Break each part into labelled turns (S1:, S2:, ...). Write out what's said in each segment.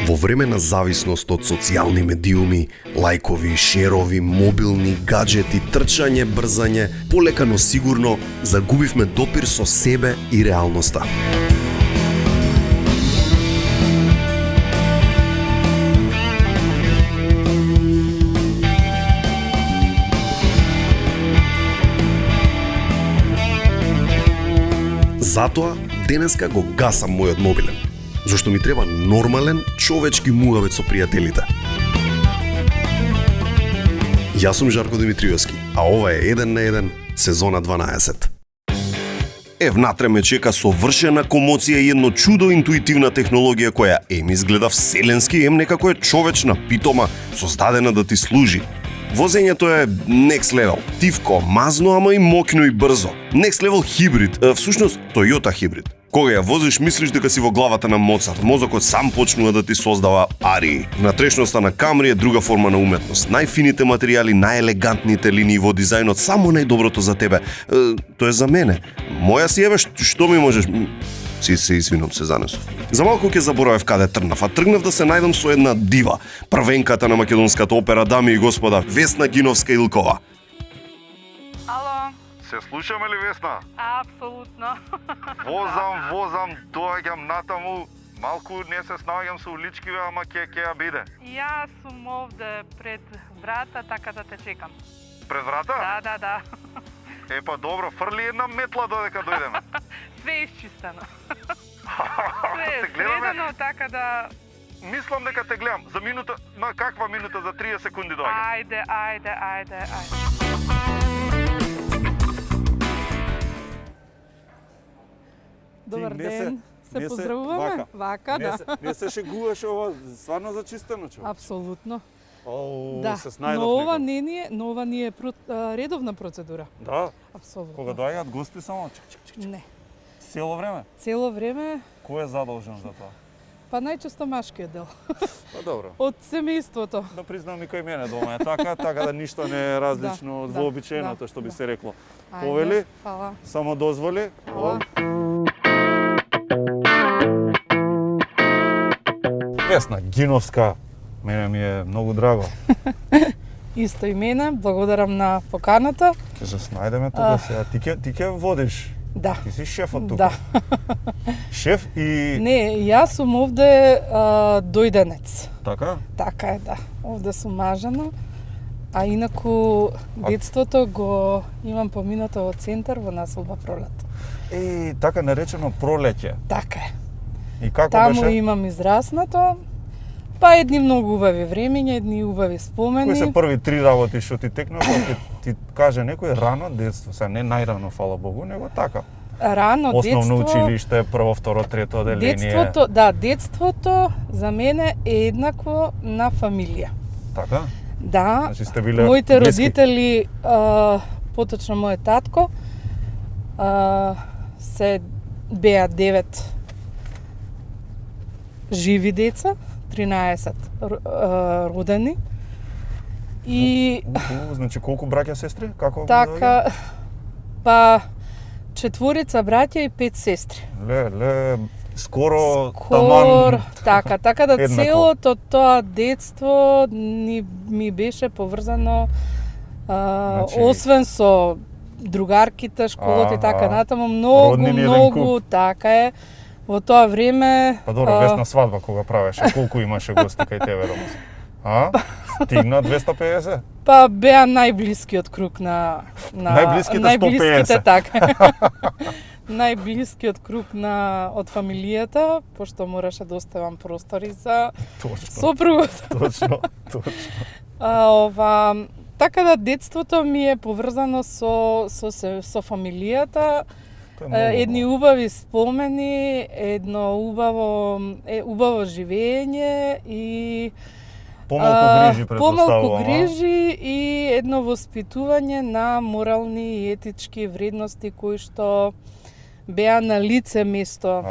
S1: Во време на зависност од социјални медиуми, лајкови, шерови, мобилни, гаджети, трчање, брзање, полека но сигурно загубивме допир со себе и реалноста. Затоа, денеска го гасам мојот мобилен, зашто ми треба нормален, човечки муавет со пријателите. Јас сум Жарко Димитриевски, а ова е 1 на 1, сезона 12. Внатре ме чека совршена комоција и едно чудо интуитивна технологија која изгледа вселенски, некако е човечна питома, создадена да ти служи. Возењето е next level. Тивко, мазно, ама и моќно и брзо. Next level хибрид, всушност Toyota хибрид. Кога ја возиш, мислиш дека си во главата на Моцарт. Мозокот сам почнува да ти создава арии. Внатрешноста на Камри е друга форма на уметност. Најфините материјали, најелегантните линии во дизајнот, само најдоброто за тебе. Тоа е за мене. Моја си еве, што ми можеш... Се извинам, се занесов. За малку ќе заборавев каде тргнав, а тргнав да се најдам со една дива, првенката на македонската опера, дами и господа, Весна Гиновска-Илкова.
S2: Ало?
S3: Се слушаме ли, Весна?
S2: Апсолутно.
S3: Возам, доаѓам натаму, малку не се снаоѓам со уличкиве, ама ќе ја биде.
S2: Јас сум овде пред врата, така да те чекам.
S3: Пред врата?
S2: Да.
S3: Епа добро, фрли една метла додека дојдеме.
S2: Све изчистено.
S3: Све
S2: Све средено, така да...
S3: Мислам дека те гледам. За минута, каква минута, за 30 секунди доаѓам.
S2: Ајде. Добар ден. Се поздравуваме? Вака, да.
S4: Не се шегуваш, ова стварно зачистено, човек.
S2: Апсолутно.
S4: Да, се снајдов
S2: но ова не е редовна процедура.
S4: Да?
S2: Апсолутно.
S4: Кога доаѓаат гости само
S2: Не.
S4: Цело време?
S2: Цело време.
S4: Кој е задолжен за тоа?
S2: Па најчесто машкиот дел.
S4: Па добро.
S2: Од семејството.
S4: Да признам и кај мене дома е така да ништо не е различно од вообичаеното, што би се рекло. Повели?
S2: Фала.
S4: Само дозволи?
S2: Фала.
S4: Весна Гиновска, мене ми е многу драго.
S2: Исто и мене, благодарам на поканата.
S4: Ќе се снајдеме тука сега. Ти ќе водиш?
S2: Да.
S4: Ти си шефот тука?
S2: Да.
S4: Шеф и...
S2: Не, јас сум овде дојденец.
S4: Така?
S2: Така е, да. Овде сум мажена. А инаку детството го имам поминато во центар во населба Пролет.
S4: Така наречено пролеќе.
S2: Така е.
S4: И како
S2: Таму
S4: беше?
S2: имам израснато. Па едни многу убави времиња, едни убави спомени.
S4: Кои се први 3 работи што ти текнува, ти каже некој рано детство, сега не најрано, фала Богу, него така.
S2: Рано детство.
S4: Основно училиште, прво, второ, трето оделение.
S2: Детството за мене е еднакво на фамилија.
S4: Така?
S2: Да.
S4: Значи сте биле
S2: моите
S4: блиски.
S2: родители, поточно мојот татко, се беа 9 живи деца, 13 родени. И
S4: значи колку браќа сестри? Како?
S2: така, па 4 браќа и 5 сестри.
S4: Ле, скоро таман.
S2: Така да
S4: еднакво.
S2: целото тоа детство ми беше поврзано
S4: Значи...
S2: освен со другарките, школата и така натаму,
S4: Роднини еден
S2: многу,
S4: куп.
S2: така е. Во тоа време...
S4: Па добро, Весна свадба кога правеше, колку имаше гости кај тебе дома? Стигна 250?
S2: Па беа најблискиот круг на
S4: Најблиските 150.
S2: така. Најблискиот круг од фамилијата, пошто мораше да оставам простори за сопругот.
S4: Точно.
S2: Така да детството ми е поврзано со фамилијата. Едни убави спомени, едно убаво живење и помалку грижи и едно воспитување на морални и етички вредности кои што беа на лице место.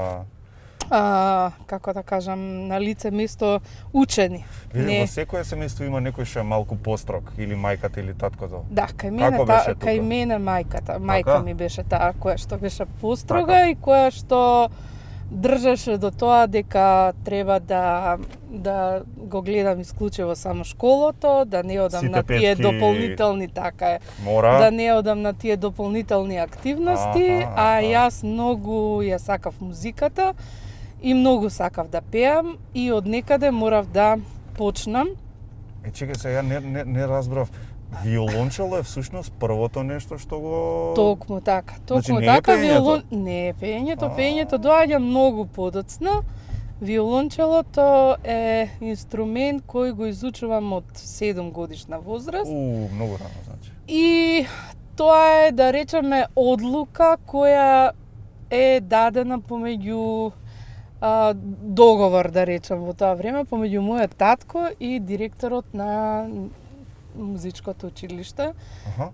S2: Како да кажам, на лице место учени.
S4: Види, во секое семејство има некој што е малку построг, или мајката или таткото.
S2: Да, кај мене мајката. Мајка ми беше таа која што беше построга и која што држеше до тоа дека треба да го гледам исклучиво само школото, да не одам
S4: Сите
S2: на тие
S4: петки
S2: дополнителни, така е,
S4: Мора.
S2: да не одам на тие дополнителни активности, а јас многу ја сакав музиката и многу сакав да пеам и од некаде морав да почнам.
S4: Чекај се, ја не разбрав. Виолончело е всушност првото нешто што го...
S2: Токму така. Токму
S4: не е
S2: така
S4: пеењето?
S2: Не, пеењето доаѓа многу подоцна. Виолончелото е инструмент кој го изучувам од 7 годишна возраст.
S4: Многу рано, значи.
S2: И тоа е, да речеме, одлука која е дадена помеѓу договор, да речем, во тоа време, помеѓу мојот татко и директорот на музичкото училиште.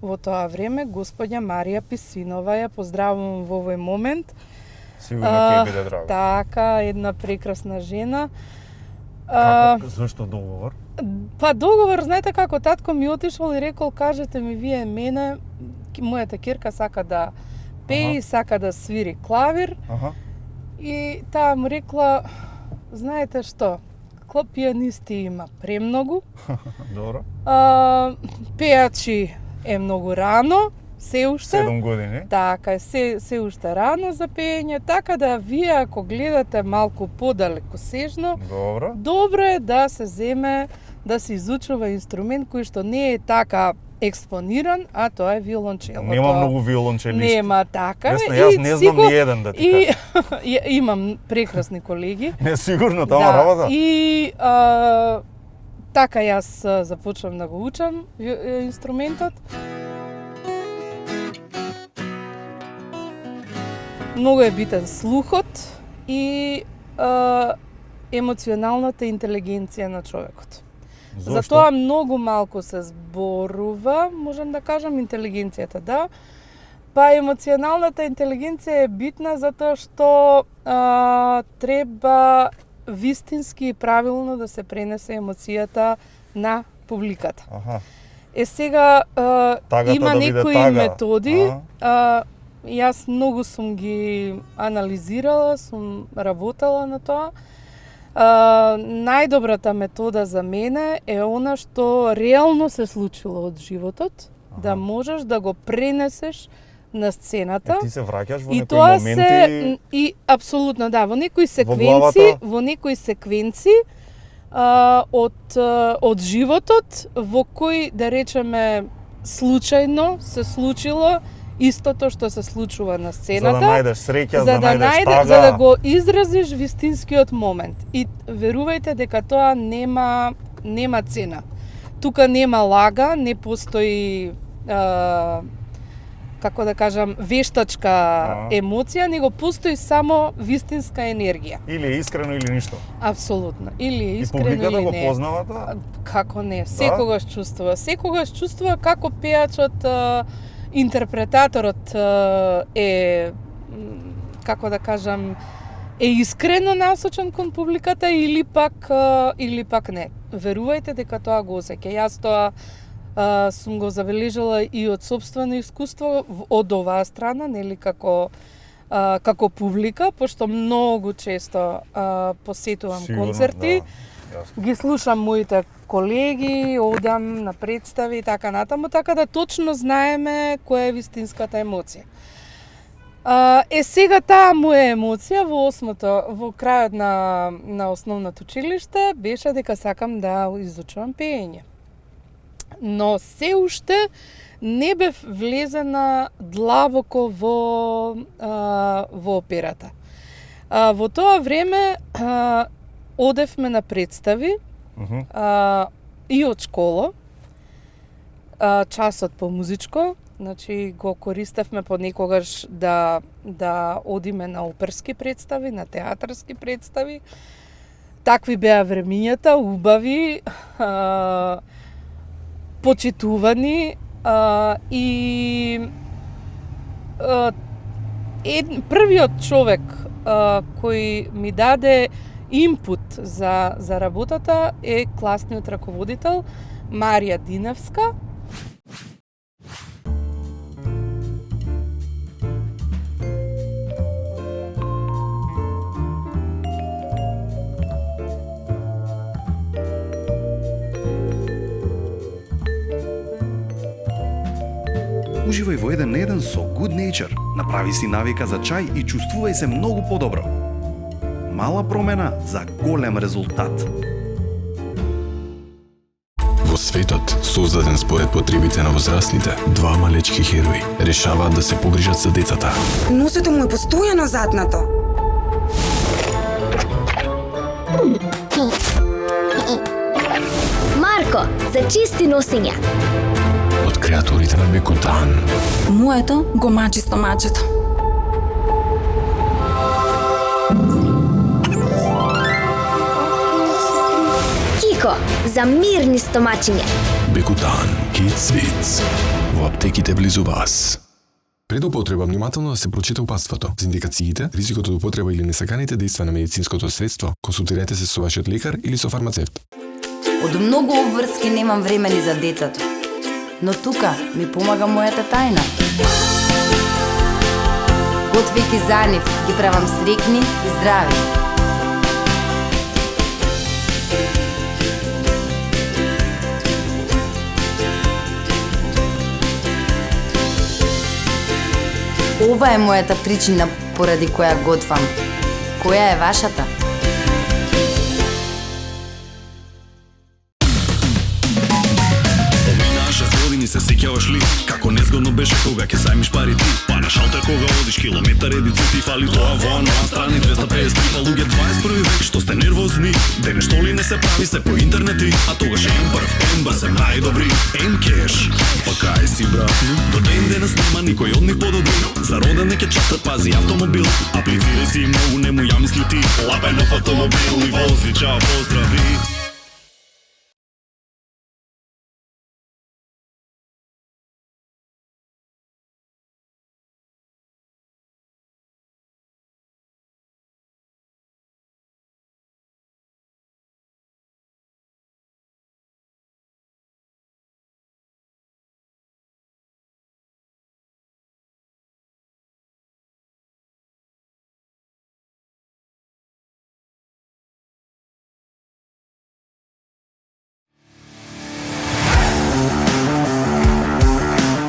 S2: Во тоа време, господја Марија Писинова, ја поздравувам во овој момент.
S4: Сигурно ќе биде драго.
S2: Така, една прекрасна жена.
S4: Зашто договор?
S2: Па договор, знаете како, татко ми отишол и рекол, кажете ми вие мене, мојата ќерка сака да пее, сака да свири клавир. И таа му рекла, знаете што, пијанисти има премногу.
S4: Добро.
S2: Пеачи е многу рано, се уште.
S4: 7 години.
S2: Така, се уште рано за пеење, така да вие ако гледате малку подалеку сежно, добро е да се земе, да се изучува инструмент кој што не е така експониран, а тоа е виолончело.
S4: Нема многу виолончелисти.
S2: Нема така.
S4: Јас не знам ни еден да ти кажам.
S2: И имам прекрасни колеги.
S4: Не, сигурно, тама работа.
S2: И така јас започнам да го учам инструментот. Многу е битен слухот и емоционалната интелигенција на човекот. Затоа многу малку се зборува, можам да кажам, интелигенцијата, да. Па емоционалната интелигенција е битна затоа што треба вистински и правилно да се пренесе емоцијата на публиката. Сега има некои методи, јас многу сум ги анализирала, сум работела на тоа. Најдобрата метода за мене е она што реално се случило од животот, да можеш да го пренесеш на сцената.
S4: Ти се враќаш во
S2: и
S4: некои моменти.
S2: И апсолутно да, во некои секвенци од животот во кој, да речеме, случајно се случило истото што се случува на сцената.
S4: За да најдеш среќа, за да најдеш тага.
S2: За да го изразиш вистинскиот момент. И верувајте дека тоа нема цена. Тука нема лага, не постои како да кажам, вештачка емоција, него постои само вистинска енергија.
S4: Или е искрено или ништо.
S2: Апсолутно. Или е искрено или не.
S4: И публиката го познава тоа?
S2: Како не, секогаш чувствува. Секогаш чувствува како пеачот, интерпретаторот е, како да кажам, е искрено насочен кон публиката или пак не. Верувајте дека тоа го осеќа. Јас тоа сум го забележала и од собствено искуство од оваа страна, нели како публика, пошто многу често посетувам концерти. Да. Ги слушам моите колеги, одам на представи и така натаму, така да точно знаеме која е вистинската емоција. Сега таа моја емоција во крајот на основното училиште беше дека сакам да изучувам пеење. Но се уште не бев влезена длабоко во операта. Во тоа време одевме на представи и од школа, часот по музичко, значи го користевме понекогаш да одиме на оперски представи, на театарски представи. Такви беа времињата, убави, почитувани и првиот човек кој ми даде импут за работата е класниот раководител Марија Диневска.
S1: Уживај во 1 на 1 со Good Nature. Направи си навика за чај и чувствувај се многу подобро. Мала промена за голем резултат.
S5: Во светот, создаден според потребите на возрастните, двама лечки херои решаваат да се погрижат за децата.
S6: Носето му е постојано затнато.
S7: Марко, за чисти носења.
S5: Од креаторите на Бекутан.
S6: Моето го мачи стомачето.
S7: Кико, за мирни стомачиња.
S5: Бекутан, Kids Wits. Во аптеките близу вас. Пред употреба внимателно да се прочита упатството. За индикациите, ризикот од употреба или несаканите дејства на медицинското средство, консултирайте се со вашиот лекар или со фармацевт.
S8: Од многу обврски немам време ни за децата. Но тука ми помага мојата тајна. Готвејќи за нив, ги правам срекни и здрави. Ова е мојата причина поради која готвам. Која е вашата?
S9: Се сеќаваш ли како незгодно беше кога ќе зајмиш пари ти? Па на шалтер кога одиш километар едици ти фали тоа во онаа страни 253 па луѓе 21 век што сте нервозни. Денес што ли не се прави се по интернети, а тогаш е прв Емба се најдобри. М-кеш, па кај си брат? До ден денес нема никој од нив подобри. За родене ќе честат пази автомобил. Аплицирај си многу, нему ја мисли ти. Лапенов автомобил и вози, чао, поздрави.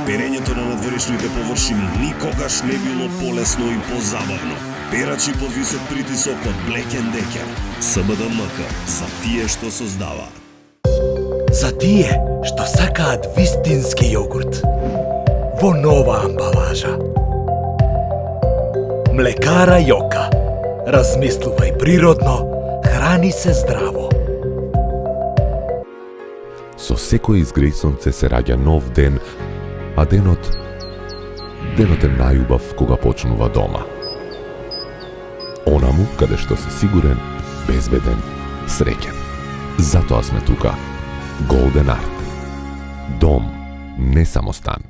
S9: Перењето на надворешните површини никогаш не било полесно и позабавно. Перачи под висок притисок од Black & Decker. СБДМК за тие што создаваат.
S10: За тие што сакаат вистински јогурт. Во нова амбалажа. Млекара Јока. Размислувај природно, храни се здраво.
S11: Со секој изгреј сонце се раѓа нов ден, а денот е најубав кога почнува дома. Онаму каде што си сигурен, безбеден, среќен. Затоа сме тука. Golden Art. Дом, не само стан.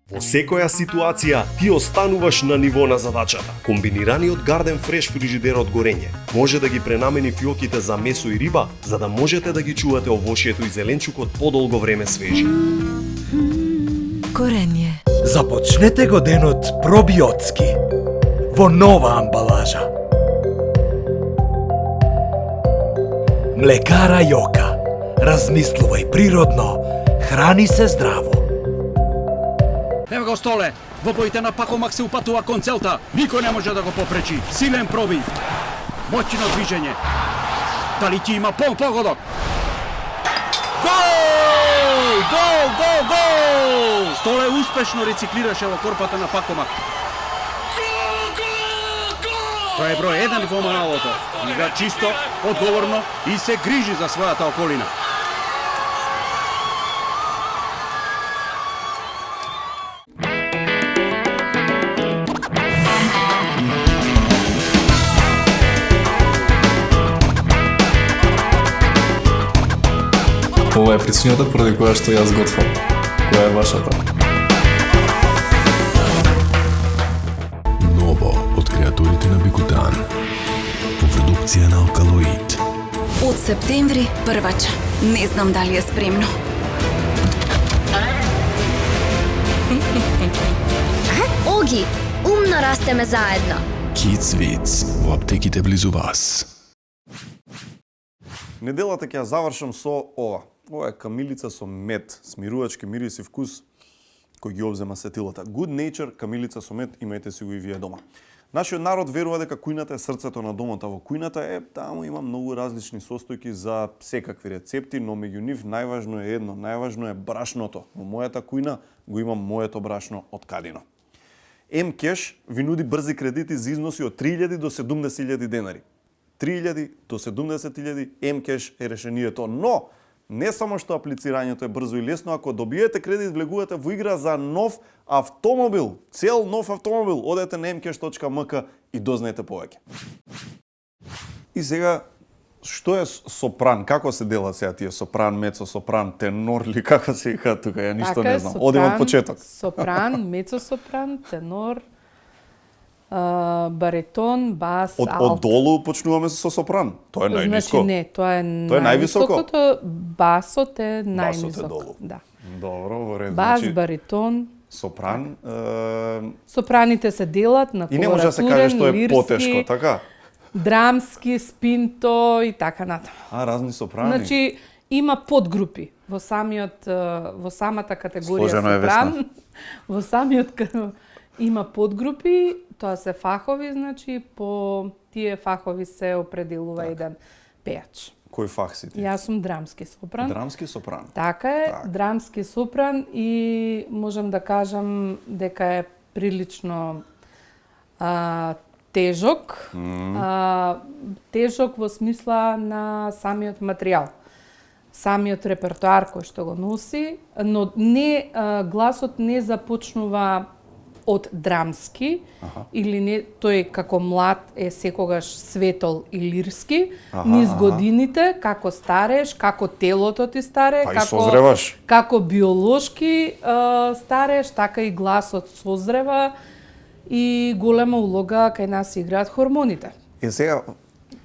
S1: Во секоја ситуација ти остануваш на ниво на задачата. Комбинираниот Garden Fresh фрижидерот горење може да ги пренамени фиоките за месо и риба, за да можете да ги чувате овошјето и зеленчукот подолго време свежи.
S6: Корење.
S10: Започнете го денот пробиотски. Во нова амбалажа. Млекара Јока. Размислувај природно, храни се здраво.
S12: Ево го Столе, во боите на Пакомак се упатува кон целта. Никој не може да го попречи. Силен пробив. Моќно движење. Дали ќе има погодок? Гол! Гол, гол, гол! Столе успешно рециклираше во корпата на Пакомак. Тој е број 1 во Маналото. Игра чисто, одговорно и се грижи за својата околина.
S13: Ова е причината поради која што јас готвам. Која е вашата?
S5: Ново од креаторите на Бекутан. По продукција на Алкалоид.
S6: Од септември првача. Не знам дали е спремно.
S7: Оги, умно растеме заедно.
S5: Kids Wits во аптеките близу вас.
S4: Неделата ќе ја завршам со ова. Ова е камилица со мед, смирувачки мирис и вкус. кој ги обзема сетилата. Good nature, камилица со мед, имајте си го и вие дома. Нашиот народ верува дека кујната е срцето на домот, а во кујната таму има многу различни состојки за секакви рецепти, но меѓу нив најважно е едно, најважно е брашното. Во мојата кујна го имам моето брашно од Кадино. М-кеш ви нуди брзи кредити за износи од 3.000 до 70.000 денари. 3.000 до 70.000 М-кеш е решението, но не само што аплицирањето е брзо и лесно, ако добиете кредит, влегувате во игра за нов автомобил, цел нов автомобил. Одете на mcash.mk и дознаете повеќе. И сега, што е сопран? Како се делат сега тие сопран, мецо, сопран, тенор или како се вика тука? Ја ништо не знам. Одим од почеток.
S2: Сопран, мецо сопран, тенор, баритон, бас, алт.
S4: Од долу почнуваме со сопран. Тоа е најниско.
S2: Значи не, тоа е највисокото, басот е најнисок.
S4: Басот е долу.
S2: Да.
S4: Добро, во ред.
S2: Бас,
S4: Значи,
S2: баритон.
S4: сопран.
S2: Сопраните се делат на
S4: И не може да се каже што е
S2: лирски,
S4: потешко, така?
S2: драмски, спинто и така натаму.
S4: Разни сопрани.
S2: Значи има подгрупи во самата категорија
S4: Сложено е,
S2: сопран.
S4: Весна.
S2: Во има подгрупи, тоа се фахови, значи по тие фахови се определува еден пејач.
S4: Кој фах си ти?
S2: Јас сум драмски сопран.
S4: Драмски сопран.
S2: Така е, драмски сопран и можам да кажам дека е прилично тежок. Тежок во смисла на самиот материјал. Самиот репертоар кој што го носи, но не гласот не започнува од драмски или не, тој како млад е секогаш светол и лирски, низ годините, како стареш, како телото ти старе, како биолошки стареш, така и гласот созрева и голема улога кај нас играат хормоните.
S4: Сега,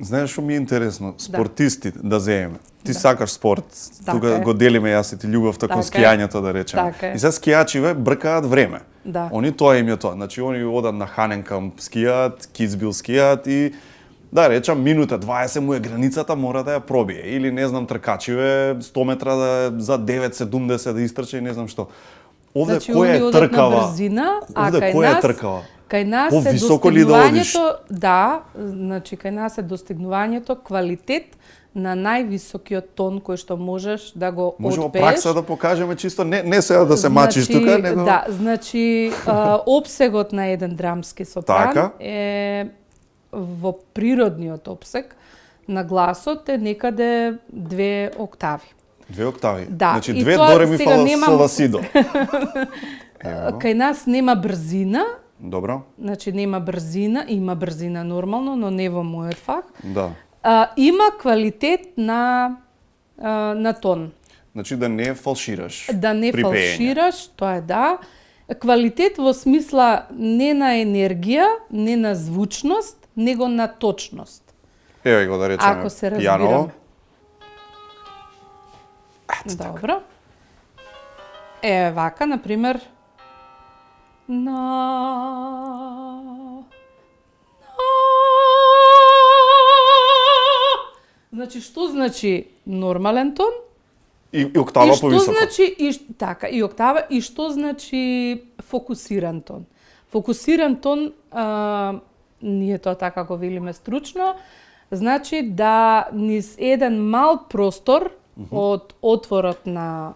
S4: знаеш што ми е интересно? Спортисти да земеме. Ти сакаш спорт, тука го делиме јас и ти љубовта кон скијањето, да речеме. И сега скијачиве бркаат време.
S2: Да.
S4: Они тоа им е тоа. Значи, они одат на Ханенкамп скијат, Кицбил скијат и да речам, минута 20 му е границата, мора да ја пробие. Или, не знам, тркачиве 100 метра за 9.70 да истрче и не знам што. Овде
S2: значи,
S4: кој е тркава?
S2: Брзина,
S4: Овде кој е тркава?
S2: Кај нас е достигнувањето, значи кај нас е достигнувањето квалитет на највисокиот тон кој што можеш да го отпееш.
S4: Можеме пракса да покажеме чисто, не сега да се мачиш тука, него...
S2: Да, значи опсегот на еден драмски сопран е во природниот опсег на гласот е некаде 2 октави.
S4: 2 октави?
S2: Да.
S4: Значи 2 до ре ми фа со ла си до.
S2: Кај нас нема брзина.
S4: Добро.
S2: Значи нема брзина, има брзина нормално, но не во мојот фах.
S4: Да.
S2: Има квалитет на тон.
S4: Значи да не фалшираш.
S2: Да не фалшираш, тоа е да. Квалитет во смисла не на енергија, не на звучност, него на точност.
S4: Еве го да речеме.
S2: Ако се разбираме. Добро. Еве вака, например, Значи, што значи нормален тон?
S4: И октава повисоко.
S2: Значи, и октава, и што значи фокусиран тон? Фокусиран тон, ние тоа така го велиме стручно, значи да низ еден мал простор од отворот на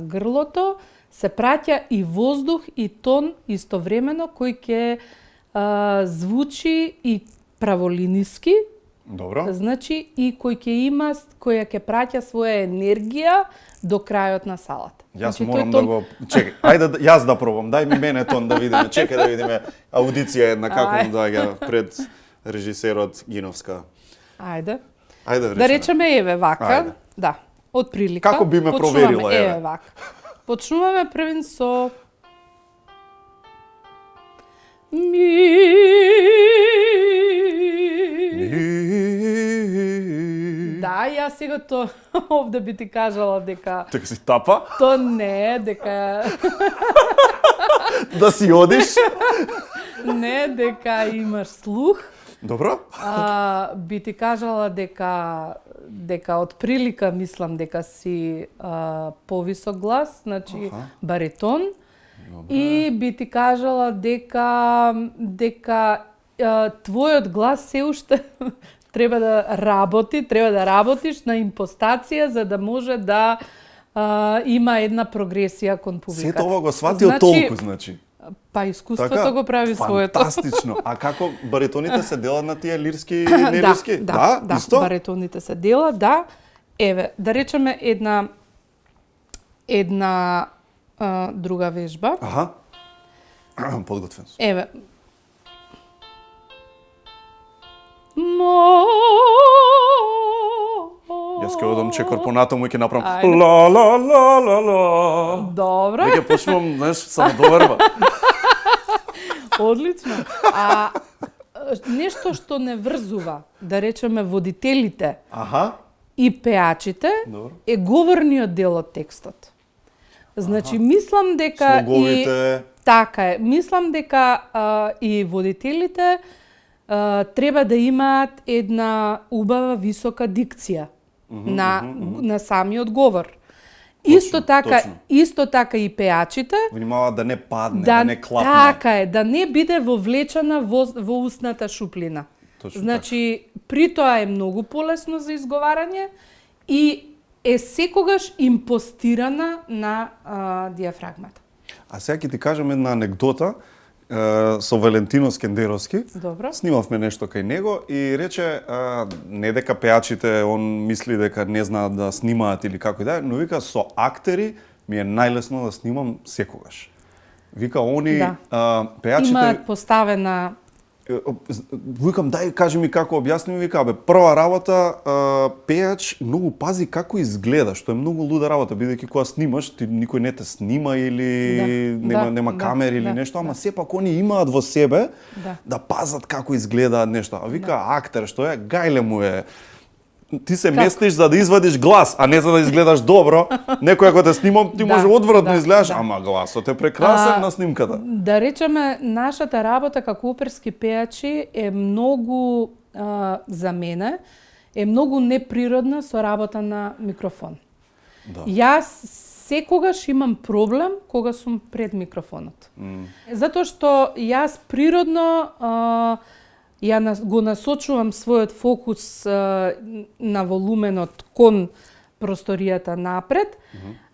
S2: грлото се праќа и воздух и тон истовремено кој ќе звучи и праволиниски.
S4: Добро.
S2: Значи и која ќе праќа своја енергија до крајот на салата.
S4: Јас
S2: значи,
S4: морам да го чекај. Ајде јас да пробам. Дај ми мене тон да видиме. Чекај да видиме аудиција една како му доаѓа пред режисерот Гиновска.
S2: Ајде.
S4: Да
S2: речеме еве вака. Да. Од прилика.
S4: Како би ме проверила еве
S2: вака. Почнуваме првин со Да, јас сега тоа овде би ти кажала дека...
S4: Дека си тапа?
S2: То не, дека...
S4: Да си одиш?
S2: Не, дека имаш слух.
S4: Добро.
S2: Би ти кажала дека од прилика мислам дека си повисок глас, значи баритон. И би ти кажала дека твојот глас се уште треба да работиш на импостација за да може да има една прогресија кон публиката.
S4: Сето ова го сватил толку, значи.
S2: Па искуството го прави своето.
S4: Фантастично. А како баритоните се делат на тие лирски и нелирски?
S2: Да,
S4: исто?
S2: баритоните се делат, да. Еве, да речеме една друга вежба.
S4: Аха. Подготвен сум.
S2: Еве.
S4: Јас ќе одам чекор понатаму и ќе направам ла ла ла ла ла.
S2: Добро.
S4: Веќе почнувам, знаеш, самодоверба.
S2: Одлично. А нешто што не врзува, да речеме водителите и пеачите, е говорниот дел од текстот. Значи, мислам дека
S4: слоговите.
S2: Така е. Мислам дека и водителите треба да имаат една убава висока дикција на самиот говор. Исто така и пеачите.
S4: Внимава да не падне, да не клапне.
S2: Така е, да не биде вовлечена во устната шуплина.
S4: Точно
S2: значи, при тоа е многу полесно за изговарање и е секогаш импостирана на диафрагмата.
S4: А сега ќе ти кажам една анегдота со Валентино Скендеровски.
S2: Добро.
S4: Снимавме нешто кај него и рече не дека пеачите он мисли дека не знаат да снимаат или како и да е, но вика со актери ми е најлесно да снимам секогаш. Вика они пеачите
S2: имаат поставена.
S4: Викам, дај кажи ми како објасни ми, вика, прва работа, пеач многу пази како изгледа, што е многу луда работа, бидејќи кога снимаш, ти никој не те снима или нема камери или нешто, ама сепак они имаат во себе да пазат како изгледаат нешто. А вика, актер што е, гајле му е. Ти се местиш за да извадиш глас, а не за да изгледаш добро. Некој ако те снимам, ти може одвратно изгледаш, ама гласот е прекрасен на снимката.
S2: Да речеме, нашата работа како оперски пеачи е многу, за мене, е многу неприродна со работа на микрофон. Јас секогаш имам проблем кога сум пред микрофонот. Затоа што јас природно го насочувам својот фокус на волуменот кон просторијата напред,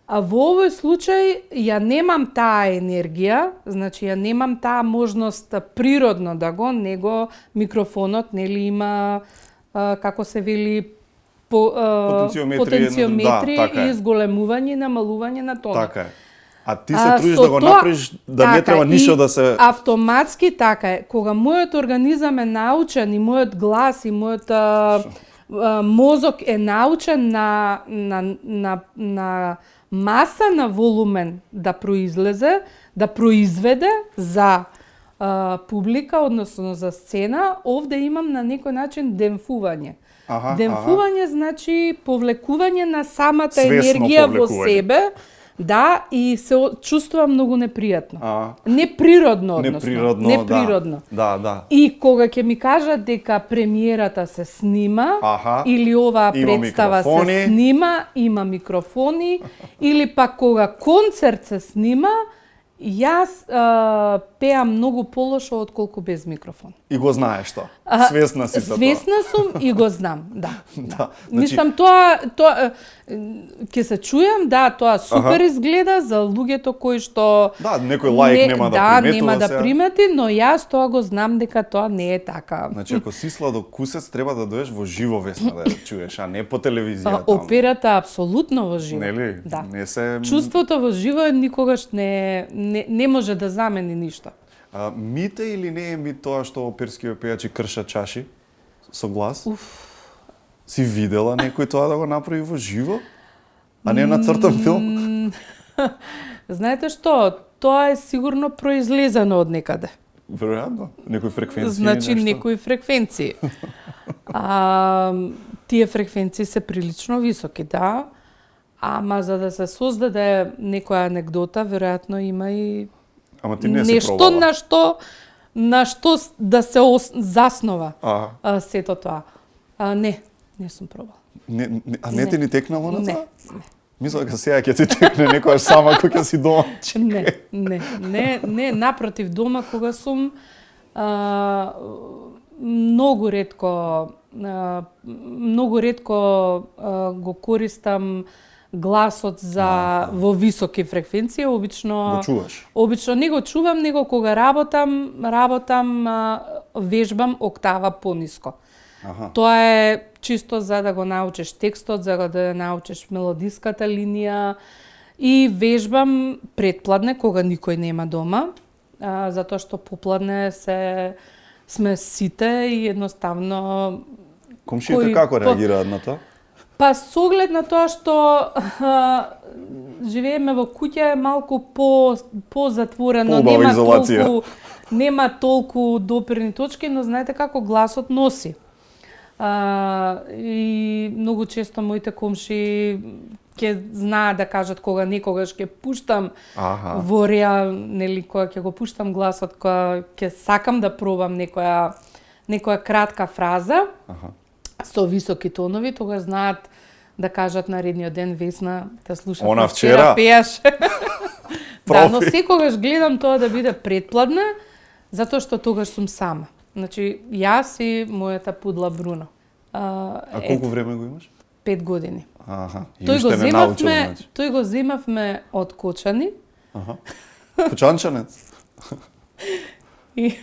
S2: а во овој случај ја немам таа енергија, значи ја немам таа можност природно да него микрофонот нели има како се вели потенциометри и зголемување и намалување на тонот.
S4: Така е. А ти се трудиш да го направиш да не треба ништо да се
S2: автоматски така е. Кога мојот организам е научен и мојот глас и мојот мозок е научен на маса на волумен да произлезе, да произведе за публика, односно за сцена, овде имам на некој начин демфување. Демфување значи повлекување на самата енергија во себе. Да, и се чувствувам многу непријатно. Неприродно, односно. Неприродно.
S4: Да.
S2: И кога ќе ми кажат дека премиерата се снима, или оваа представа се снима, има микрофони, или пак кога концерт се снима, јас пеам многу полошо отколку без микрофон.
S4: И го знаеш тоа? Свесна си за тоа?
S2: Свесна сум и го знам, да. Мислам, тоа ќе се чујам, тоа супер изгледа за луѓето кои што
S4: некој лаик нема да
S2: примети, но јас тоа го знам дека тоа не е така.
S4: Значи, ако си сладокусец, треба да доеш во живо весна да ја чуеш, а не по телевизија.
S2: Операта апсолутно во живо.
S4: Нели?
S2: Да.
S4: Не се
S2: чувството во живо никогаш не може да замени ништо.
S4: Мите или не е мит тоа што оперски пејачи кршат чаши со глас? Си видела некој тоа да го направи во живо? А не на цртан филм?
S2: Знаете што? Тоа е сигурно произлезено од некаде.
S4: Веројатно. Некои фреквенции.
S2: Значи, некои фреквенции. Тие фреквенции се прилично високи, да. Ама за да се создаде некоја анегдота, веројатно има и нешто на што да се заснова сето тоа. Не сум пробала.
S4: А не ти ни текнало на тоа? Мислам дека сега ќе ти текне некојаш сама кога ќе си дома.
S2: Не, напротив, дома кога сум многу ретко го користам гласот за во високи фреквенции, обично
S4: го чуваш.
S2: Обично не го чувам, него кога работам вежбам октава пониско. Тоа е чисто за да го научиш текстот, за да научиш мелодиската линија и вежбам предпладне кога никој нема дома, затоа што попладне сме сите и едноставно
S4: Комшиите како реагираат на тоа?
S2: Па со оглед на тоа што живееме во куќа е малку по-затворено, нема толку допирни точки, но знаете како гласот носи. И многу често моите комши ќе знаат да кажат кога некогаш ќе пуштам во реал, нели, кога ќе го пуштам гласот, кога ќе сакам да пробам некоја кратка фраза со високи тонови, тога знаат да кажат наредниот ден: Весна, те слушав,
S4: она вчера
S2: пееше. Да, но секогаш гледам тоа да биде предпладне, затоа што тогаш сум сама. Значи, јас и мојата пудла Бруно.
S4: Колку време го имаш?
S2: 5 години.
S4: Тој
S2: го земавме од Кочани.
S4: Кочанчанец.
S2: И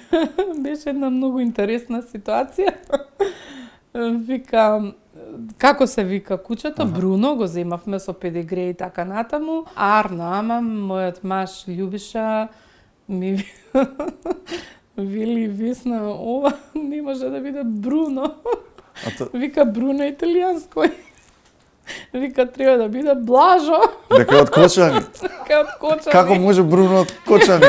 S2: беше една многу интересна ситуација. Вика, како се вика кучето? Бруно, го земавме со педигре и така натаму. Арно, ама мојот маж Љубиша ми вели: Весна, ова не може да биде Бруно. Вика, Бруно италијанско. Вика, треба да биде Блажо.
S4: Дека од Кочани. Како може Бруно од Кочани?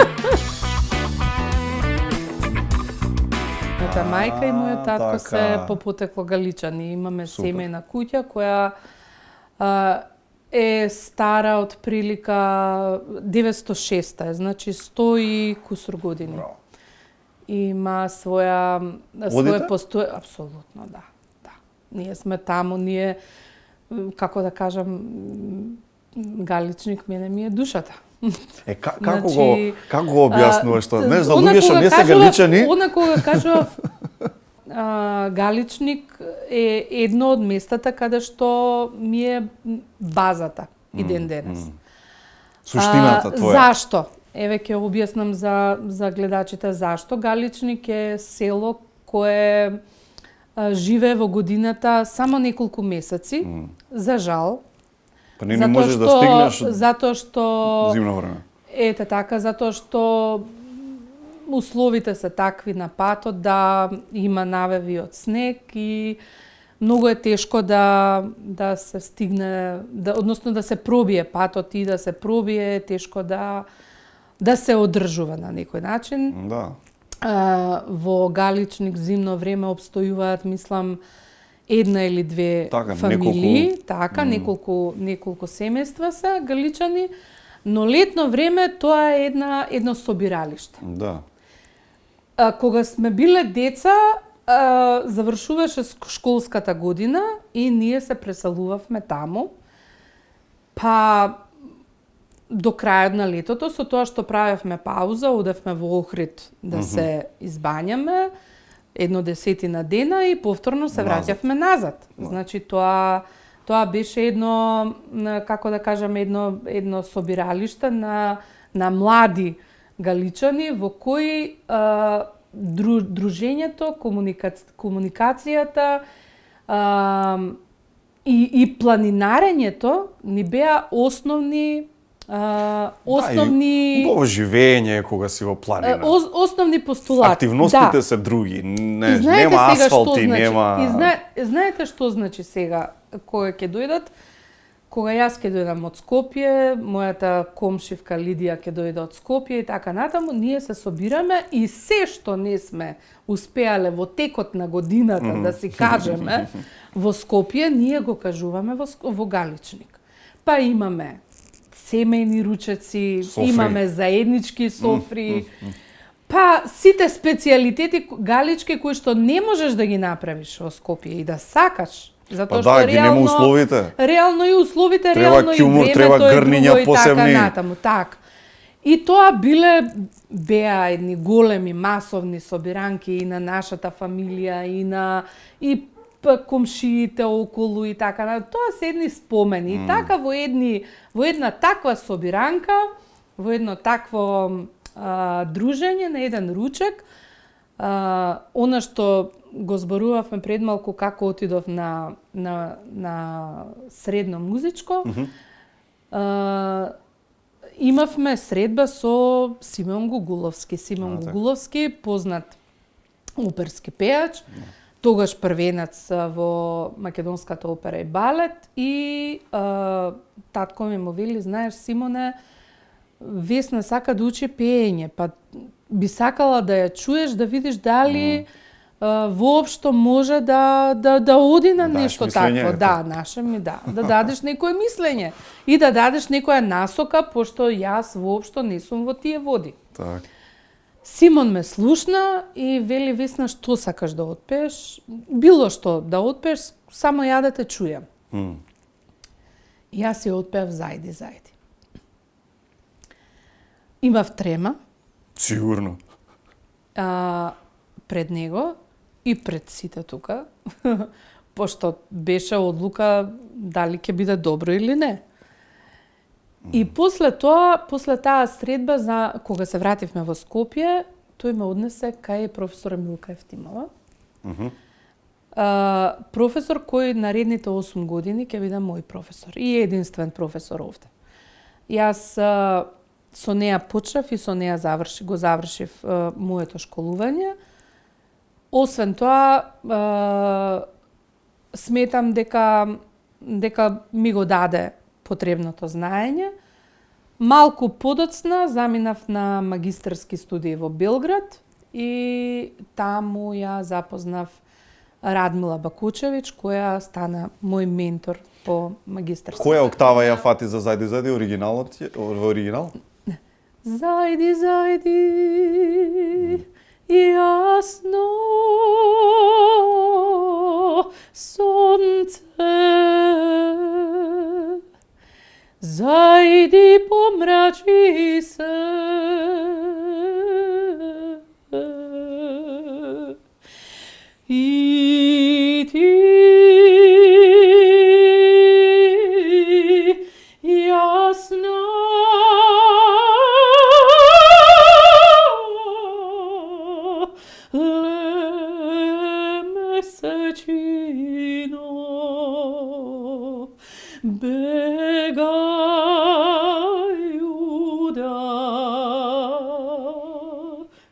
S2: Мојата мајка и мојот татко се по потекло Галичани. Имаме семејна куќа која е стара од прилика 906, значи 100 и кусур години. Има своја постоја, апсолутно, да. Ние сме таму, како да кажам, Галичник мене ми е душата.
S4: Како го објаснуваш тоа? Знаеш, за луѓе што не се галичани?
S2: Она кога кажував Галичник е едно од местата каде што ми е базата и ден денес.
S4: Суштината твоја.
S2: Зашто? Еве ќе објаснам за гледачите зашто. Галичник е село кое живее во годината само неколку месеци, за жал.
S4: Па не можеш да стигнеш
S2: затоа што
S4: зимно време.
S2: Ете така, затоа што условите се такви на патот да има навеви од снег и многу е тешко да се стигне, односно да се пробие патот и да се пробие, тешко да се одржува на некој начин.
S4: Да.
S2: Во Галичник зимно време обстојуваат, мислам, една или две фамилии, неколку семејства се галичани, но летно време тоа е едно собиралиште.
S4: Да.
S2: Кога сме биле деца, завршуваше школската година и ние се преселувавме таму. Па до крајот на летото, со тоа што правевме пауза, одевме во Охрид да се избањаме 1/10 дена и повторно се враќавме назад. Значи тоа беше едно, како да кажам, едно собиралиште на млади галичани во кои дружењето, комуникацијата и планинарењето ни беа основни
S4: убаво живење кога си во планина.
S2: Основни постулати.
S4: Активностите се други. Нема асфалти, нема...
S2: Знаете што значи сега кога ќе дојдат? Кога јас ќе дојдам од Скопје, мојата комшивка Лидија ќе дојде од Скопје и така натаму, ние се собираме и се што не сме успеале во текот на годината да си кажеме во Скопје, ние го кажуваме во Галичник. Па имаме семејни ручеци, имаме заеднички софри, па сите специјалитети галички кои што не можеш да ги направиш во Скопје и да сакаш, Затоа
S4: да,
S2: што
S4: ги нема условите.
S2: Реално и условите,
S4: Треба
S2: реално
S4: кјумур,
S2: и
S4: треба
S2: времето
S4: грниња
S2: е друго и
S4: посебни.
S2: така натаму, така. И тоа беа едни големи масовни собиранки и на нашата фамилија и комшиите околу и така натаму. Тоа се едни спомени. И така во една таква собиранка, во едно такво дружење на еден ручек, она што го зборувавме пред малку како отидов на средно музичко, имавме средба со Симеон Гугуловски. Симеон Гугуловски, познат оперски пејач, тогаш првенец во македонската опера и балет, и татко ми му вели, знаеш, Симоне, Весна сака да учи пеење, па би сакала да ја чуеш, да видиш дали воопшто може да оди на нешто такво. Да, да дадеш некое мислење и да дадеш некоја насока, пошто јас воопшто не сум во тие води.
S4: Так.
S2: Симон ме слушна и вели, Весна, што сакаш да отпееш? Било што да отпееш, само ја да те чујам. Јас ја отпеав Зајди, зајди. Имав трема.
S4: Сигурно.
S2: Пред него и пред сите тука, пошто беше одлука дали ќе биде добро или не. И после таа средба, кога се вративме во Скопје, тој ме однесе кај професор Милка Ефтимова. Професор кој наредните 8 години ќе биде мој професор и единствен професор овде. Јас со неа почнав и со неа го завршив моето школување. Освен тоа, сметам дека ми го даде потребното знаење. Малку подоцна заминав на магистерски студии во Белград и таму ја запознав Радмила Бакучевич, која стана мој ментор по магистерски.
S4: Која октава ја фати за Зајди, зајди, оригиналот во оригинал?
S2: Зајди, зајди, јасно сонце, зајди помрачи се, и ти јасно месечино бегају да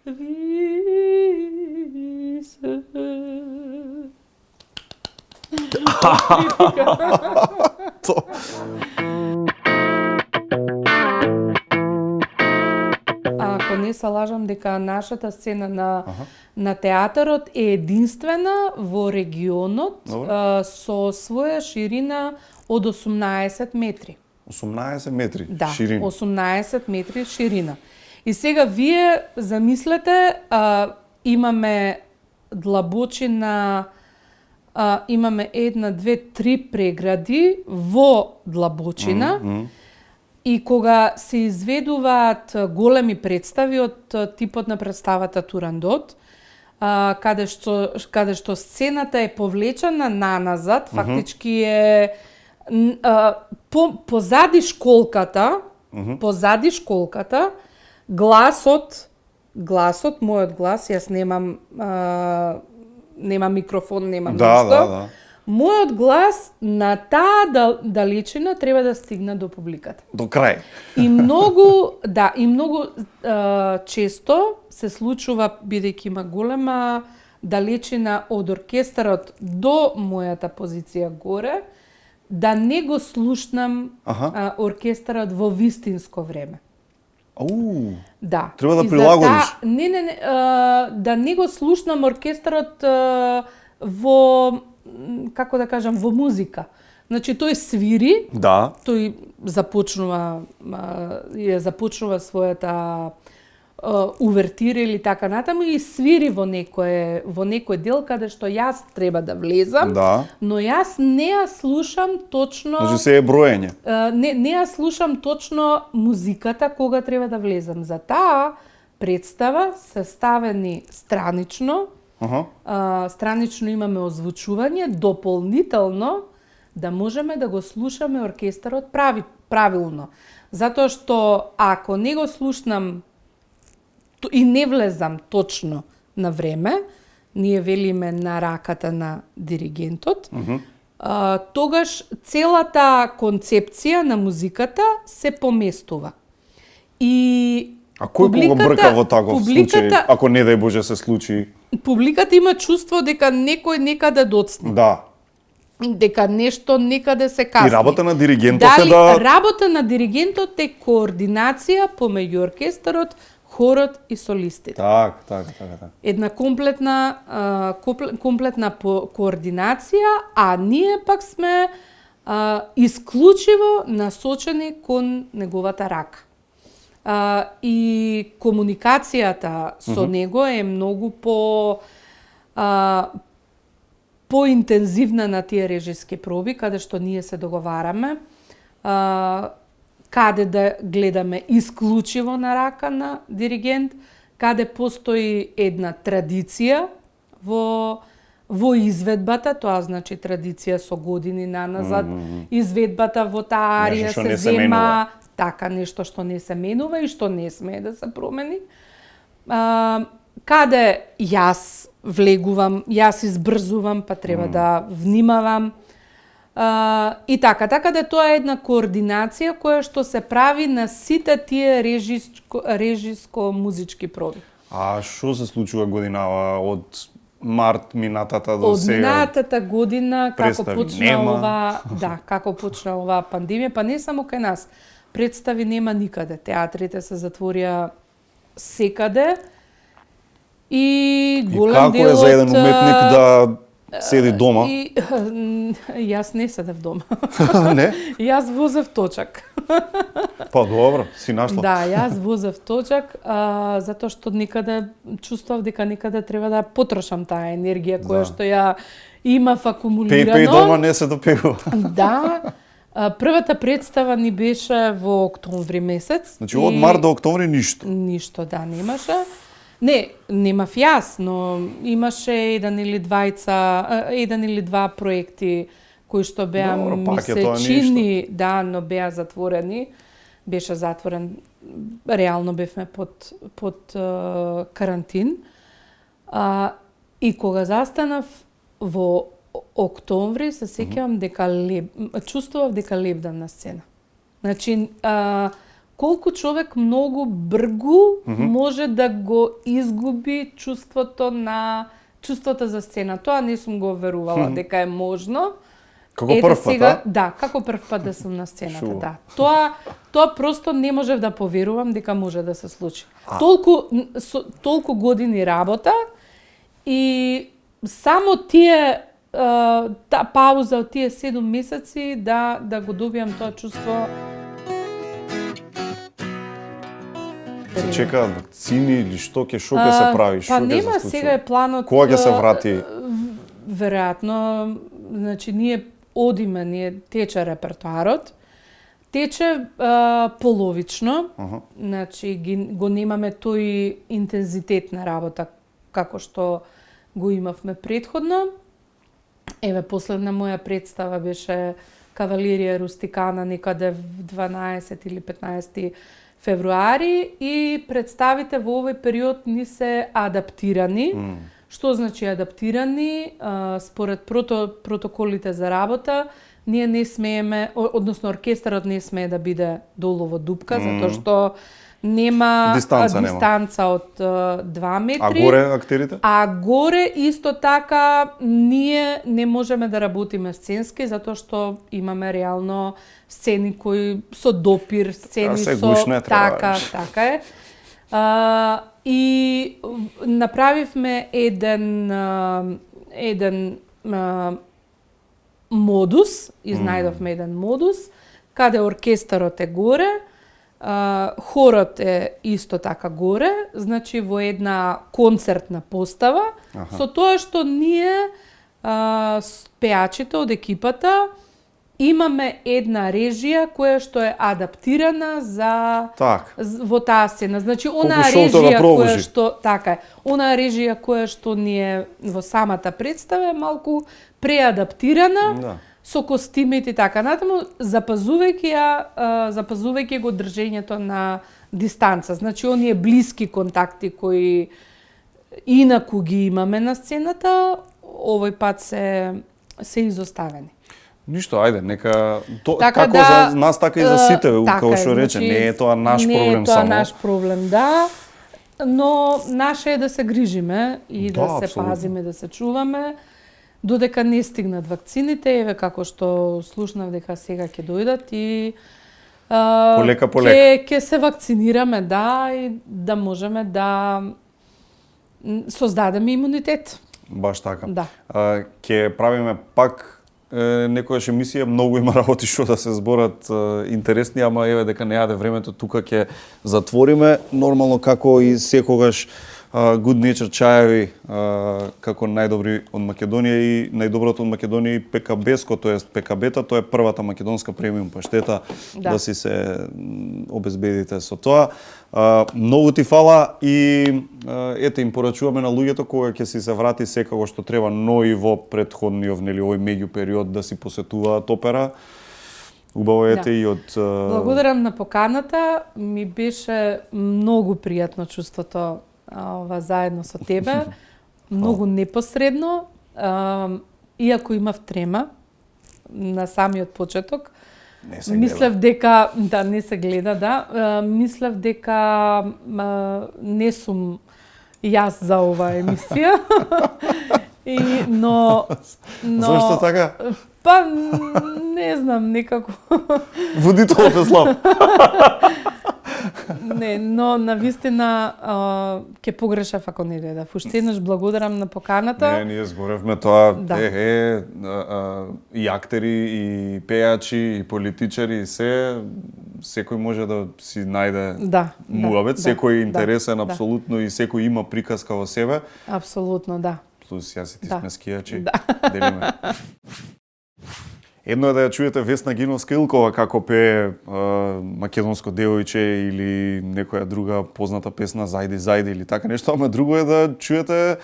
S2: висе. Ако не се лажам дека нашата сцена на театарот е единствена во регионот со своја ширина од 18 метри.
S4: 18 метри
S2: Да,
S4: ширина.
S2: 18 метри ширина. И сега вие замислете, имаме длабочина, имаме 1, 2, 3 прегради во длабочина, и кога се изведуваат големи представи од типот на представата Турандот, каде што сцената е повлечена наназад, фактички е позади школката, гласот, мојот глас, јас немам микрофон, немам ништо. Мојот глас на таа далечина треба да стигне до публиката.
S4: До крај.
S2: И многу често се случува, бидејќи има голема далечина од оркестарот до мојата позиција горе, да не го слушнам оркестарот во вистинско време. Да.
S4: Треба да прилагодиш.
S2: Не, да не го слушнам оркестарот во, како да кажам, во музика. Значи тој свири, тој започнува својата увертира или така натаму и свири во некој дел каде што јас треба да влезам,
S4: Да.
S2: но јас не ја слушам точно.
S4: Значи се е броење.
S2: Не ја слушам точно музиката кога треба да влезам. За таа представа се ставени странично. Странично имаме озвучување, дополнително да можеме да го слушаме оркестарот правилно. Затоа што ако не го слушнам и не влезам точно на време, ние велиме на раката на диригентот, тогаш целата концепција на музиката се поместува. И
S4: А кој кога брка во таков случај, ако не дај Боже се случи?
S2: Публиката има чувство дека некој некаде доцни.
S4: Да.
S2: Дека нешто некаде се касни.
S4: И работа на диригентот е да...
S2: Работа на диригентот е координација помеѓу оркестарот, хорот и солистите.
S4: Така.
S2: Една комплетна координација, а ние пак сме исклучиво насочени кон неговата рака. И комуникацијата со него е многу поинтензивна на тие режиски проби, каде што ние се договараме, каде да гледаме исклучиво на рака на диригент, каде постои една традиција во изведбата, тоа значи традиција со години наназад, изведбата во таа арија се зема, така нешто што не се менува и што не смее да се промени. Каде јас влегувам, јас избрзувам, па треба да внимавам. И така да тоа е една координација која што се прави на сите тие режиско-музички проби.
S4: А што се случува годинава од март минатата до сега?
S2: Од минатата година како
S4: почна
S2: како почна оваа пандемија, па не само кај нас. Представи нема никаде. Театрите се затворија секаде. И голем дел од...
S4: Како е за еден уметник да седи дома?
S2: Јас не седев дома.
S4: Не?
S2: Јас возев точак.
S4: Па добро, си нашла.
S2: Да, јас возев точак, затоа што некаде чувствував дека некаде треба да потрошам таа енергија која што ја имав акумулирано.
S4: Пеј дома не се допегува.
S2: Да. Првата представа ни беше во октомври месец.
S4: Значи од март до октомври ништо?
S2: Ништо, да, немаше. Не, немав јас, но имаше еден или два проекти кои што беа ми се чини, да, но беа затворени. Беше затворен, реално бевме под карантин. И кога застанав во октомври, се сеќавам дека чувствував дека лебдам на сцена. Значи, колку човек многу бргу може да го изгуби чувството за сцена. Тоа не сум го верувала дека е можно.
S4: Како прв пат,
S2: Да, како прв пат да сум на сцената, да. Тоа просто не можев да поверувам дека може да се случи. Толку години работа и само тие та пауза од тие 7 месеци да го добиам тоа чувство.
S4: Чекаат вакцини или што ќе се прави?
S2: Па нема, сега е планот.
S4: Кога ќе се врати?
S2: Веројатно, значи ние тече репертоарот. Тече половично, значи го немаме тој интензитет на работа како што го имавме претходно. Еве, последна моја представа беше Кавалерија Рустикана некаде 12 или 15 февруари и представите во овој период ни се адаптирани. Што значи адаптирани? Според протоколите за работа, ние не смееме, односно оркестарот не смее да биде долу во дупка, затоа што нема дистанца од 2 метри.
S4: А горе актерите?
S2: А горе исто така ние не можеме да работиме сценски затоа што имаме реално сцени кои со допир, сцени со така е. И направивме еден модус, изнајдовме еден модус каде оркестарот е горе, хорот е исто така горе, значи во една концертна постава, со тоа што ние пеачите од екипата имаме една режија која што е адаптирана за во таа сцена. Значи онаа режија која што онаа режија која што ни е во самата представа е малку преадаптирана со костимите и така натаму, запазувајќи го држењето на дистанца. Значи оние блиски контакти кои инаку ги имаме на сцената, овој пат се изоставени.
S4: Ништо, ајде, нека како за нас така и за сите, како што рече, не е тоа наш проблем само.
S2: Не е тоа наш проблем, да, но наше е да се грижиме и да се пазиме, да се чуваме, додека не стигнат вакцините, еве како што слушнав дека сега ќе дојдат и
S4: полека.
S2: Ќе се вакцинираме, да, и да можеме да создадеме имунитет.
S4: Баш така.
S2: Да.
S4: Ќе правиме пак некојаш емисија, многу има работи што да се зборат интересни, ама еве дека не јаде времето, тука ќе затвориме. Нормално како и секогаш Good Nature чаеви како најдобри од Македонија и најдоброто од Македонија и ПКБ-ско, тоест ПКБ-та, тоа е првата македонска премиум паштета, да си се обезбедите со тоа. Многу ти фала и ете им порачуваме на луѓето кога ќе си се врати секако што треба, но и во претходниот, нели, овој меѓу период да си посетуваат опера. Убаво ете и од...
S2: Благодарам на поканата, ми беше многу пријатно чувството заедно со тебе, многу непосредно, иако имав трема на самиот почеток. Мислев дека не се гледа, да. Мислев дека не сум јас за оваа емисија. Но
S4: зашто така?
S2: Па не знам, некако.
S4: Водителот е слаб.
S2: Не, но навистина ќе погрешав ако не дојдав. Уште еднаш благодарам на поканата.
S4: Не, ние зборевме тоа, и актери, и пејачи, и политичари, и секој може да си најде муабет, секој е интересен апсолутно и секој има приказка во себе.
S2: Апсолутно, да.
S4: Плюс јас и ти сме скијачи, делиме. Едно е да ја чуете Весна Гиновска-Илкова како пее македонско девојче или некоја друга позната песна Зајди или така нешто, ама друго е да чуете,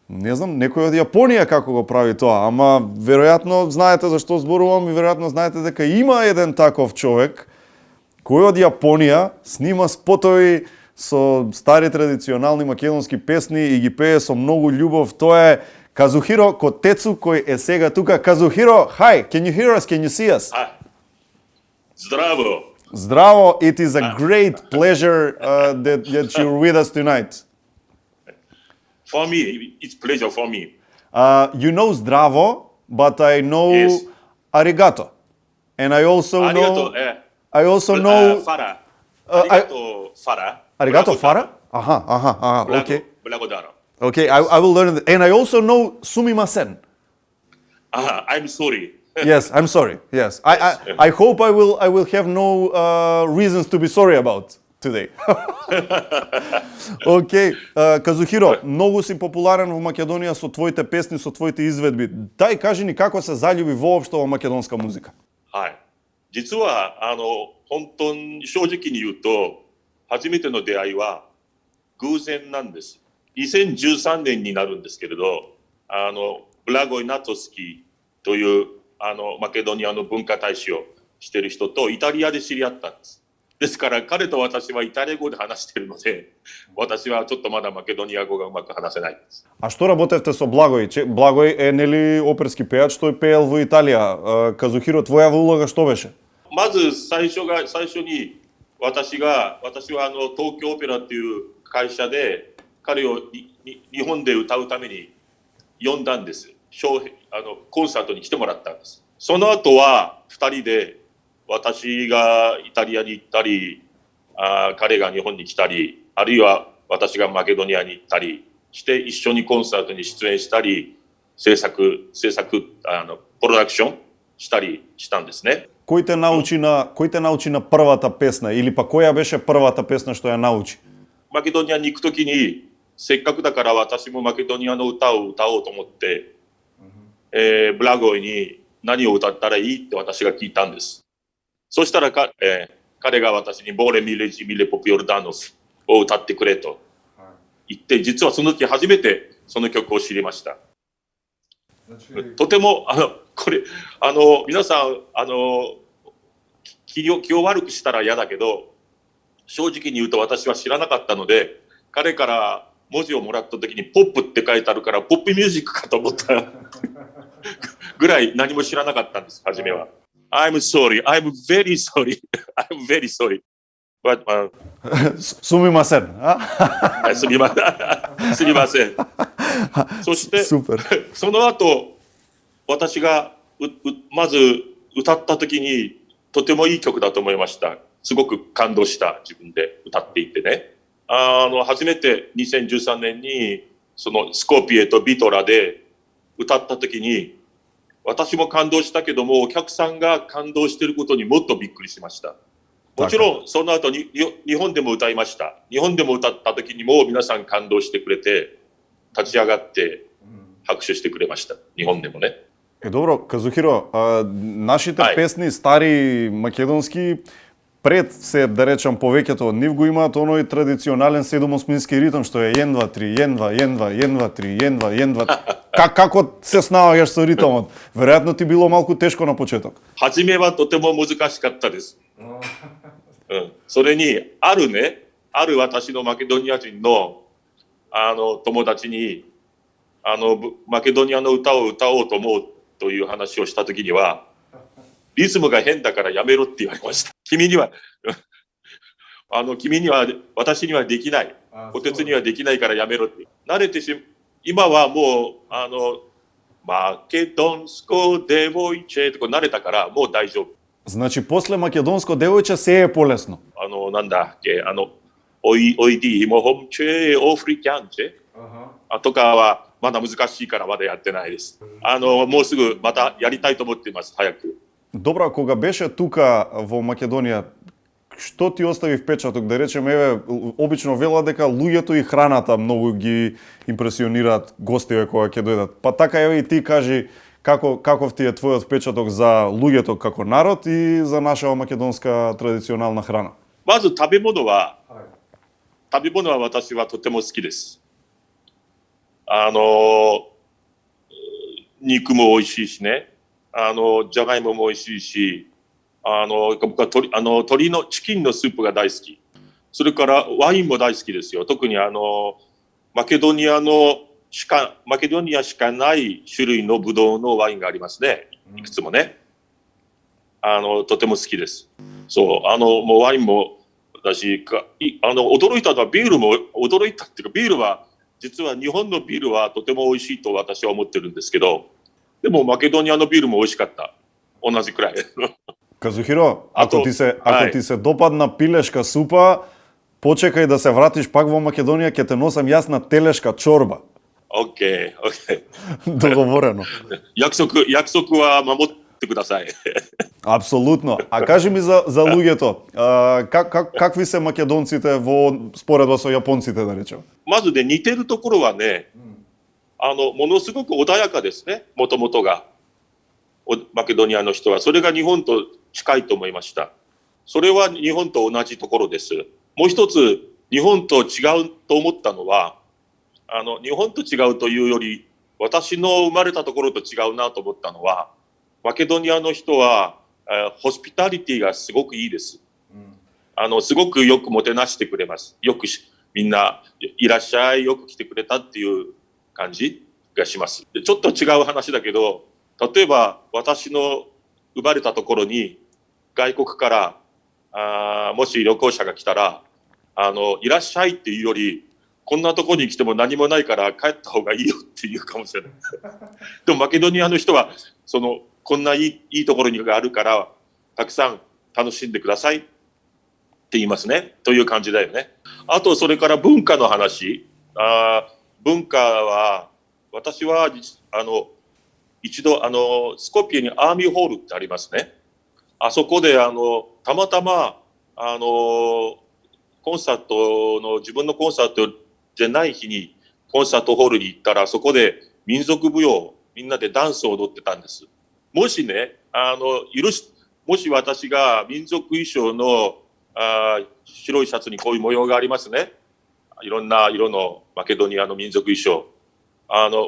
S4: не знам, некој од Јапонија како го прави тоа, ама веројатно знаете за што зборувам и веројатно знаете дека има еден таков човек кој од Јапонија снима спотови со стари традиционални македонски песни и ги пее со многу љубов. Тоа е Казухиро Котецу, кој е сега тука. Казухиро, hi, can you hear us? Can you see us?
S14: Здраво.
S4: Здраво. It is a great pleasure that you're with us tonight.
S14: For me, it's pleasure for me.
S4: You know Zdravo, but I know Arigato. And I also know...
S14: Fara. Arigato, Fara.
S4: Arigato, Fara? Aha, okay.
S14: Blagodara.
S4: Okay, I will learn it. And I also know Sumimasen.
S14: I'm sorry.
S4: Yes, I'm sorry. Yes, I hope I will have no reasons to be sorry about today. Okay, Казухиро, многу си популарен во Македонија со твоите песни, со твоите изведби. Дај кажи ни како се заљуби воопшто во македонска музика.
S14: はい。実は本当に正直に言うと初めての出会いは偶然なんです。2013年になるんですけれど、ブラゴイ・ナトスキーというマケドニアの文化大使をしている人とイタリアで知り合ったんです。ですから彼と私はイタリア語で話しているので、私はちょっとまだマケドニア語がうまく話せないです。
S4: А што работевте со Благој? Благој е нели оперски пејач, тој пеел во Италија. Казухиро, твоја улога што беше?
S14: まず最初に私は東京オペラっていう会社で彼を日本で歌うために呼んだんです。コンサートに来てもらったんです。その後は2人で私がイタリアに行ったり、彼が日本に来たり、あるいは私がマケドニアに行ったりして一緒にコンサートに出演したり、制作プロダクションしたりしたんですね。
S4: кој те научи на првата песна или па која беше првата песна што ја научи?
S14: マケドニアに行くときに、せっかくだから私もマケドニアの歌を歌おうと思って、ブラゴイに何を歌ったらいいって私が聞いたんです。そしたら彼が私にボーレミレジミレポピオルダノスを歌ってくれと言って、実はその時初めてその曲を知りました。とてもこれ皆さん気を悪くしたら嫌だけど、正直に言うと私は知らなかったので、彼から文字をもらった時にポップって書いてあるからポップミュージックかと思ったぐらい何も知らなかったんです、初めは。I'm sorry, I'm very sorry, I'm very sorry. But,
S4: すみません。
S14: すみません。そしてその後私がまず歌った時にとてもいい曲だと思いました。すごく感動した、自分で歌っていてね。初めて2013年にそのスコピエとビトラで歌った時に私も感動したけども、お客さんが感動していることにもっとびっくりしました。もちろんその後に日本でも歌いました。日本でも歌った時にも皆さん感動してくれて、立ち上がって拍手してくれました。日本でもね。
S4: Добро, Казухиро, нашите песни, стари македонски, пред се, да речам, повеќето од нив го имаат оној традиционален седомосмински ритм, што е 1, 2, 3, 1, 2, 1, 2, 1, 2, 3, 1, 2, 1, 2. Како се снаоѓаш со ритмот? Веројатно ти било малку тешко на почеток.
S14: 初めはとても難しかったです。それにある私のマケドニア人の友達にマケドニアの歌を歌おうと思うという話をしたときには、リズムが変だからやめろって言われました。君には私にはできない。お手つにはできないからやめろって。慣れて今はもうマケドンスコデボイチェとか慣れたからもう大丈夫。
S4: Значи после македонско девојче се е полесно.
S14: なんだっけおいでいもほんちぇオフリキャンチェとかはまだ難しいからまだやってないです。もうすぐまたやりたいと思っています、早く。
S4: Добра, кога беше тука во Македонија, што ти остави впечаток? Да речем, еве, обично вела дека луѓето и храната многу ги импресионираат гостиве кога ќе дојдат. Па така еве и ти кажи каков ти е твојот впечаток за луѓето како народ и за нашава македонска традиционална храна?
S14: まず食べ物は私はとても好きです。肉も美味しいしね、じゃがいもも美味しいし、僕は鶏のチキンのスープが大好き。それからワインも大好きですよ。特にマケドニアしかない種類のブドウのワインがありますね。いくつもね。とても好きです。そう、もうワインもだし、驚いたのはビールも驚いたっていうか、ビールは実は日本のビールはとても美味しいと私は思ってるんですけど、でもマケドニアのビールも美味しかった。同じくらい。
S4: Казухиро, ако ти се допадна пилешка супа, почекај да се вратиш пак во Македонија, ќе те носам јас на телешка чорба.
S14: Окей.
S4: Договорено.
S14: 約束は守ってください。
S4: Апсолутно. А кажи ми за луѓето, какви се македонците во споредба со јапонците, да речем?
S14: まずね、似てるところはね、ものすごく穏やかですね、もともとが。マケドニアの人は。それが日本と近いと思いました。それは日本と同じところです。もう一つ、日本と違うと思ったのは、日本と違うというより、私の生まれたところと違うなと思ったのは、マケドニアの人は、ホスピタリティがすごくいいです。すごくよくもてなしてくれます。よくみんないらっしゃい、よく来てくれたっていう感じがします。ちょっと違う話だけど、例えば私の生まれたところに外国からもし旅行者が来たらいらっしゃいっていうより、こんなところに来ても何もないから帰った方がいいよっていうかもしれない。でもマケドニアの人はこんないいところにがあるからたくさん楽しんでくださいって言いますね、という感じだよね。あとそれから文化の話。文化は私は一度スコピエにアーミーホールってありますね。あそこでたまたまコンサートの自分のコンサートじゃない日にコンサートホールに行ったら、そこで民族舞踊みんなでダンスを踊ってたんです。もしねもし私が民族衣装の白いシャツにこういう模様がありますね。いろんな色のマケドニアの民族衣装。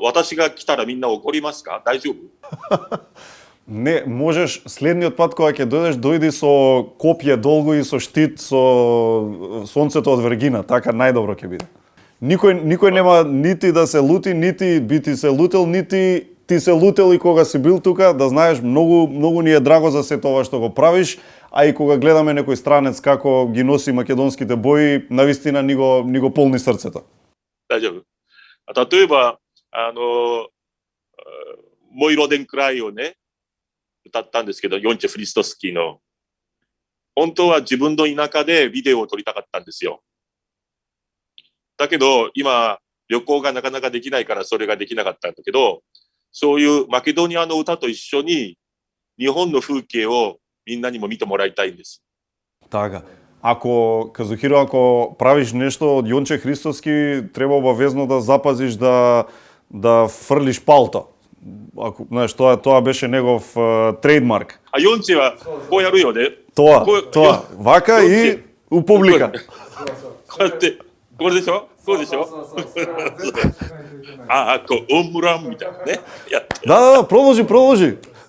S14: 私が来たらみんな怒りますか？大丈夫？Не,
S4: можеш следниот пат кога ќе дојдеш, дојди со копје долго и со штит со сонцето од Вергина, така најдобро ќе биде. Никој нема нити да се лути, нити би ти се лутел, нити ти се лутел и кога си бил тука, да знаеш, многу ни е драго за се тоа што го правиш, а и кога гледаме некој странец како ги носи македонските бои, навистина ни го полни срцето.
S14: 大丈夫。例えばモイロデンクライをね歌ったんですけど、ヨンチェ・フリストスキーの。本当は自分の田舎でビデオを撮りたかったんですよ。だけど今旅行がなかなかできないからそれができなかったんだけど、そういうマケドニアの歌と一緒に日本の風景をみんなにも見てもらいたいんです。
S4: Така. Казухиро, ако правиш нешто од Јонче Христоски, треба обавезно да запазиш да фрлиш палто. Ако, знаеш, тоа беше негов трейдмарк.
S14: А Јонче ва кој яру јо де?
S4: Тоа. Вака и у публика.
S14: Кој де шо? Кој де шо? Ако омурам みたいなね。
S4: Да, продолжи.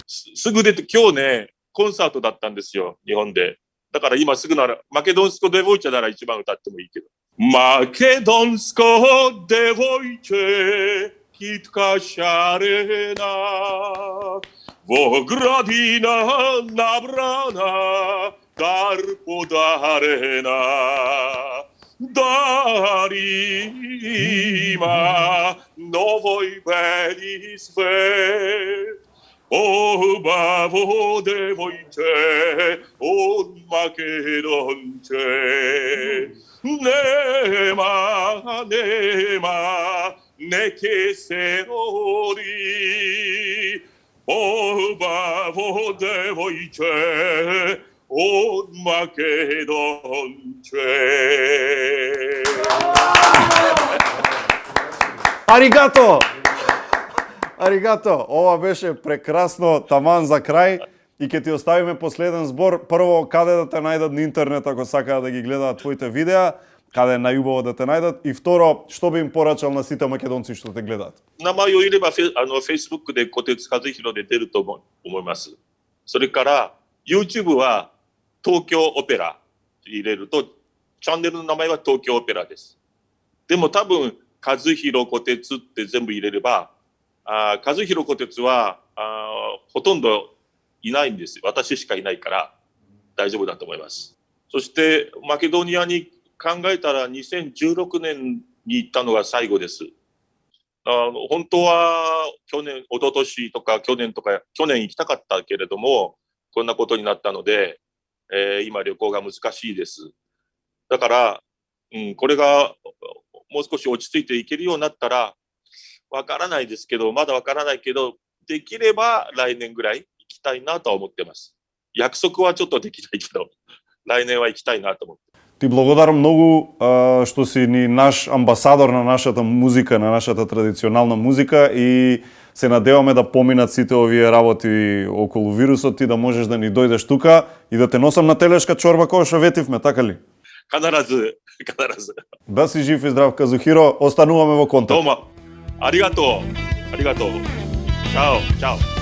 S14: すぐ出て今日ねコンサートだったんですよ、日本で。だから今すぐならマケドンスコデボイチェなら一番歌ってもいいけど。マケドンスコデボイチェКитка шарена, во градина набрана, дар подарена. Дарима новой бели свет, обаво девойче, от македонче. Нема, неке се роди, обаво девойче, от македонче.
S4: Аригато! Ова беше прекрасно, таман за крај. И ќе ти оставиме последен збор. Прво, каде да те најдат на интернет ако сакаат да ги гледаат твоите видеа, каде е најубаво да те најдат, и второ, што би им порачал на сите македонци што те гледаат?
S14: 名前を入ればFacebook で小鉄和弘で出ると思います。それから YouTube は東京オペラ入れるとチャンネルの名前は東京オペラです。でも多分和弘小鉄って全部入れれば、和弘小鉄はほとんどいないんです。私しかいないから大丈夫だと思います。そしてマケドニアに考えたら2016年に行ったのが最後です。本当は一昨年とか去年行きたかったけれどもこんなことになったので、今旅行が難しいです。だから、これがもう少し落ち着いていけるようになったらわからないですけど、まだわからないけど、できれば来年ぐらい行きたいなとは思ってます。約束はちょっとできないけど、来年は行きたいなと思って。
S4: Ти благодарам многу што си ни наш амбасадор на нашата музика, на нашата традиционална музика, и се надеваме да поминат сите овие работи околу вирусот и да можеш да ни дојдеш тука и да те носам на телешка чорба која што ветивме, така ли?
S14: 必ず。
S4: Да си жив и здрав, Казухиро, остануваме во контакт.
S14: Дома. ありがとう。チャオ。